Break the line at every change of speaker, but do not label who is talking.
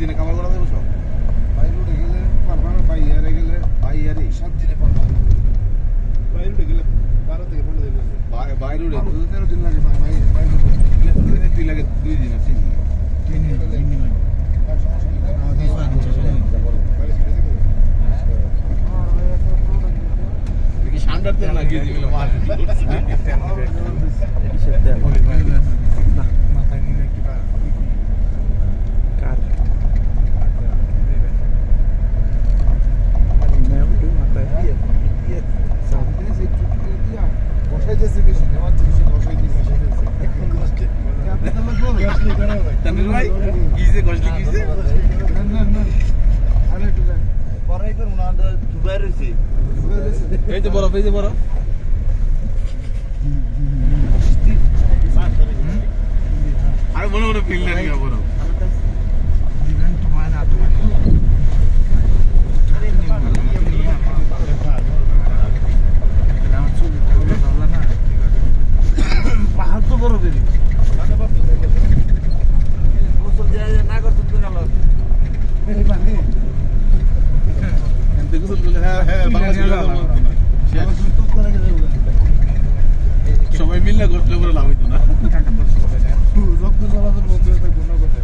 দিনে খাবার করা যাবে সব
বাইরে উঠে গেলে পারবা না, বাইরে গেলে
বাইরে
7 দিনে পারবা। বাইরে উঠে গেলে 12 থেকে 15 দিন লাগে।
বাইরে উঠে
13 দিন লাগে বাইরে
তুই লাগে 2 দিন আছে
3 দিন লাগে।
আর সমস্যা নেই।
আমাদের 6 দিন শেষ হয়ে গেছে।
বাইরে ছেড়ে দেবো।
কি সান্ডারতে না গিয়ে দিলে মার
মাথায় নিলে কিবা কার
বসাইতেছে বেশি, নেওয়ার চেয়ে বেশি বসাইতেছে।
তামিল ভাই কিসে গজলি কিসে
পরাই করুন না দুবাই রয়েছে
এই যে বরফ এই যে বরফ আরে মনে মনে ফিল না নিয়ে বরফ
দিবেন তোমার না তোমার পাহাড় তো বড় বেরি
না করতে তো গেল
দেখো বলে হ্যাঁ হ্যাঁ সবাই মিললে করতে করে লাভ হইতো না
রক্ত চলাচল বন্ধ হয়ে গুণ করে